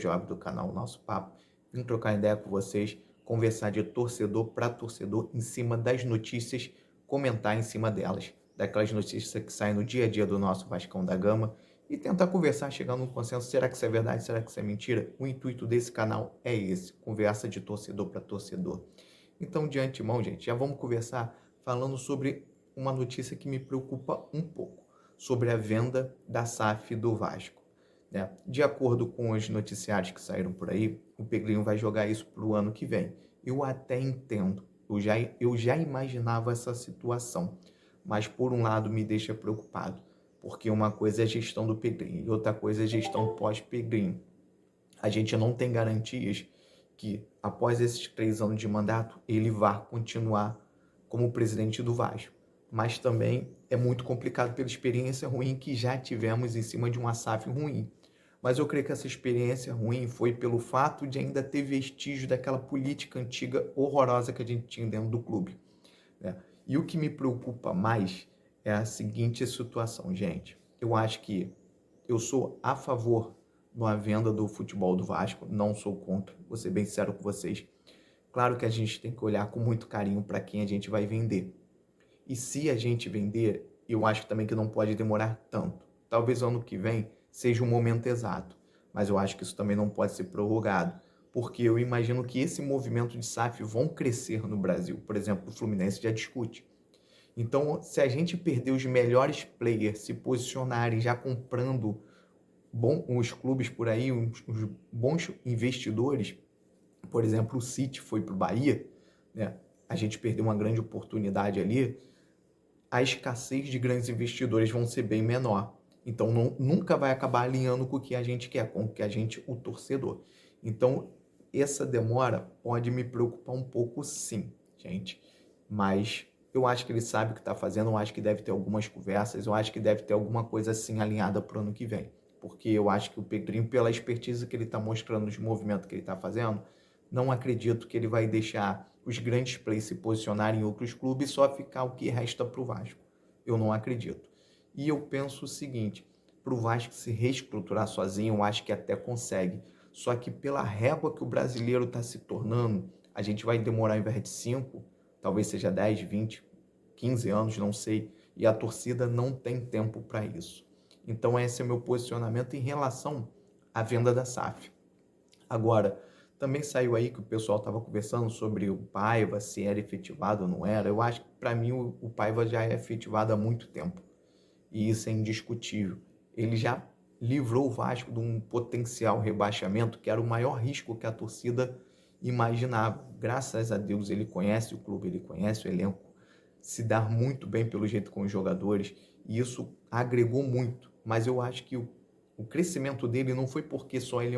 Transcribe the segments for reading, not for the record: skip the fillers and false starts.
jovem do canal Nosso Papo, vim trocar ideia com vocês, conversar de torcedor para torcedor em cima das notícias, comentar em cima delas, daquelas notícias que saem no dia a dia do nosso Vascão da Gama e tentar conversar, chegar num consenso, será que isso é verdade, será que isso é mentira? O intuito desse canal é esse, conversa de torcedor para torcedor. Então, de antemão, gente, já vamos conversar falando sobre uma notícia que me preocupa um pouco, sobre a venda da SAF do Vasco. Né? De acordo com os noticiários que saíram por aí, o Pedrinho vai jogar isso para o ano que vem. Eu até entendo, eu já imaginava essa situação, mas por um lado me deixa preocupado, porque uma coisa é a gestão do Pedrinho e outra coisa é a gestão pós-Pedrinho. A gente não tem garantias que, após esses 3 anos de mandato, ele vá continuar como presidente do Vasco. Mas também é muito complicado pela experiência ruim que já tivemos em cima de uma SAF ruim. Mas eu creio que essa experiência ruim foi pelo fato de ainda ter vestígios daquela política antiga horrorosa que a gente tinha dentro do clube. Né? E o que me preocupa mais é a seguinte situação, gente. Eu acho que eu sou a favor da venda do futebol do Vasco, não sou contra, vou ser bem sincero com vocês. Claro que a gente tem que olhar com muito carinho para quem a gente vai vender. E se a gente vender, eu acho também que não pode demorar tanto. Talvez o ano que vem seja o momento exato, mas eu acho que isso também não pode ser prorrogado, porque eu imagino que esse movimento de SAF vão crescer no Brasil. Por exemplo, o Fluminense já discute. Então, se a gente perder os melhores players se posicionarem já comprando os clubes por aí, os bons investidores, por exemplo, o City foi para o Bahia, né? A gente perdeu uma grande oportunidade ali, a escassez de grandes investidores vão ser bem menor. Então, nunca vai acabar alinhando com o que a gente quer, com o que a gente, o torcedor. Então, essa demora pode me preocupar um pouco, sim, gente. Mas eu acho que ele sabe o que está fazendo, eu acho que deve ter algumas conversas, eu acho que deve ter alguma coisa assim alinhada para o ano que vem. Porque eu acho que o Pedrinho, pela expertise que ele está mostrando, os movimentos que ele está fazendo, não acredito que ele vai deixar os grandes players se posicionarem em outros clubes e só ficar o que resta para o Vasco. Eu não acredito. E eu penso o seguinte, para o Vasco se reestruturar sozinho, eu acho que até consegue. Só que pela régua que o brasileiro está se tornando, a gente vai demorar, ao invés de 5, talvez seja 10, 20, 15 anos, não sei. E a torcida não tem tempo para isso. Então esse é o meu posicionamento em relação à venda da SAF. Agora, também saiu aí que o pessoal estava conversando sobre o Paiva, se era efetivado ou não era. Eu acho que, para mim, o Paiva já é efetivado há muito tempo. E isso é indiscutível. Ele já livrou o Vasco de um potencial rebaixamento, que era o maior risco que a torcida imaginava. Graças a Deus, ele conhece o clube, ele conhece o elenco, se dá muito bem pelo jeito com os jogadores, e isso agregou muito. Mas eu acho que o crescimento dele não foi porque só ele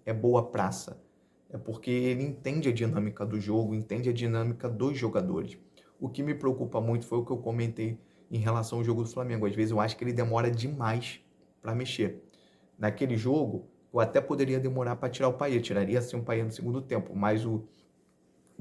é boa praça, é porque ele entende a dinâmica do jogo, entende a dinâmica dos jogadores. O que me preocupa muito foi o que eu comentei em relação ao jogo do Flamengo. Às vezes eu acho que ele demora demais para mexer. Naquele jogo, eu até poderia demorar para tirar o Payet, tiraria assim o Payet no segundo tempo, mas o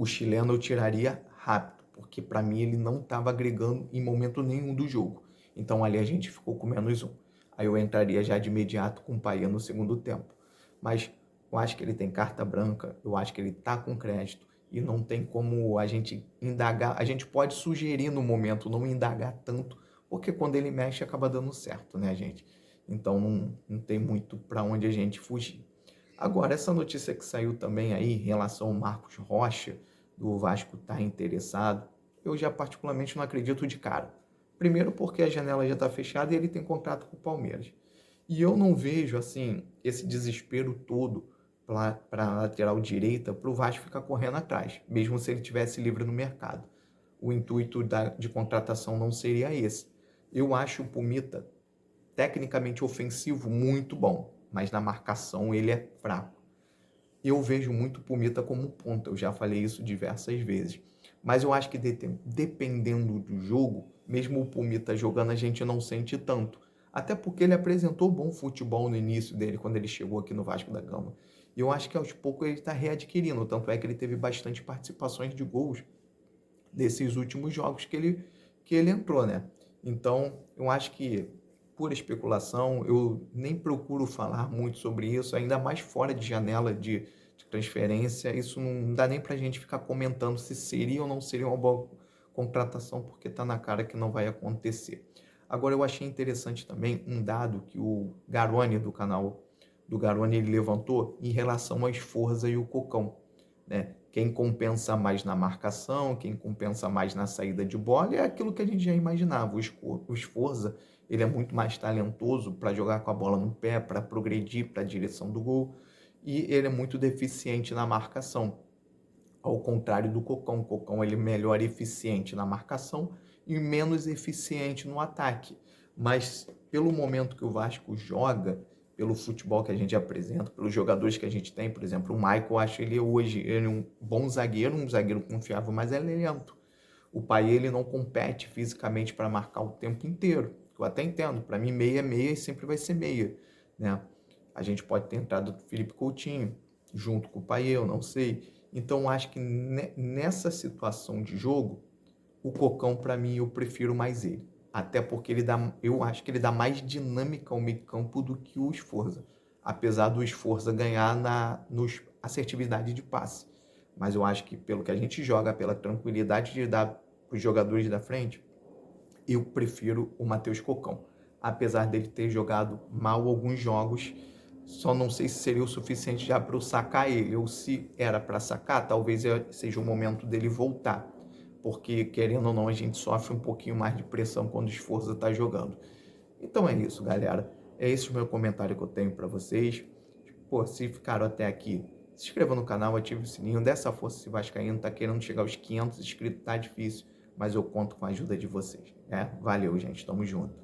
chileno eu tiraria rápido, porque para mim ele não estava agregando em momento nenhum do jogo. Então ali a gente ficou com -1. Aí eu entraria já de imediato com o Payet no segundo tempo. Mas eu acho que ele tem carta branca, eu acho que ele está com crédito e não tem como a gente indagar. A gente pode sugerir no momento, não indagar tanto, porque quando ele mexe acaba dando certo, né, gente? Então não tem muito para onde a gente fugir. Agora, essa notícia que saiu também aí em relação ao Marcos Rocha, do Vasco estar interessado, eu já particularmente não acredito de cara. Primeiro porque a janela já está fechada e ele tem contrato com o Palmeiras. E eu não vejo, assim, esse desespero todo para a lateral direita para o Vasco ficar correndo atrás, mesmo se ele tivesse livre no mercado. O intuito de contratação não seria esse. Eu acho o Pumita tecnicamente ofensivo muito bom, mas na marcação ele é fraco. Eu vejo muito o Pumita como ponta, eu já falei isso diversas vezes. Mas eu acho que dependendo do jogo, mesmo o Pumita jogando, a gente não sente tanto. Até porque ele apresentou bom futebol no início dele, quando ele chegou aqui no Vasco da Gama. E eu acho que aos poucos ele está readquirindo, tanto é que ele teve bastante participações de gols desses últimos jogos que ele entrou, né? Então, eu acho que pura especulação, eu nem procuro falar muito sobre isso, ainda mais fora de janela de transferência. Isso não dá nem para a gente ficar comentando se seria ou não seria uma boa contratação, porque está na cara que não vai acontecer. Agora, eu achei interessante também um dado que o Garone, do canal do Garone, ele levantou em relação ao Sforza e o Cocão, né? Quem compensa mais na marcação, quem compensa mais na saída de bola, é aquilo que a gente já imaginava. O Sforza, ele é muito mais talentoso para jogar com a bola no pé, para progredir para a direção do gol, e ele é muito deficiente na marcação. Ao contrário do Cocão. O Cocão ele é melhor eficiente na marcação e menos eficiente no ataque. Mas pelo momento que o Vasco joga, pelo futebol que a gente apresenta, pelos jogadores que a gente tem, por exemplo, o Michael, eu acho ele hoje ele é um bom zagueiro, um zagueiro confiável, mas ele é lento. O pai ele não compete fisicamente para marcar o tempo inteiro. Eu até entendo, para mim meia é meia e sempre vai ser meia, né? A gente pode ter entrado do Felipe Coutinho junto com o pai, eu não sei. Então, acho que nessa situação de jogo, o Cocão, para mim, eu prefiro mais ele. Até porque eu acho que ele dá mais dinâmica ao meio campo do que o Sforza. Apesar do Sforza ganhar na assertividade de passe. Mas eu acho que pelo que a gente joga, pela tranquilidade de dar para os jogadores da frente, eu prefiro o Matheus Cocão. Apesar dele ter jogado mal alguns jogos, só não sei se seria o suficiente já para eu sacar ele, ou se era para sacar, talvez seja o momento dele voltar, porque querendo ou não a gente sofre um pouquinho mais de pressão quando o Sforza está jogando. Então é isso, galera. É esse o meu comentário que eu tenho para vocês. Pô, se ficaram até aqui, se inscreva no canal, ative o sininho, dê essa força se vascaíno, tá querendo chegar aos 500 inscritos, tá difícil, mas eu conto com a ajuda de vocês, né? Valeu, gente, tamo junto.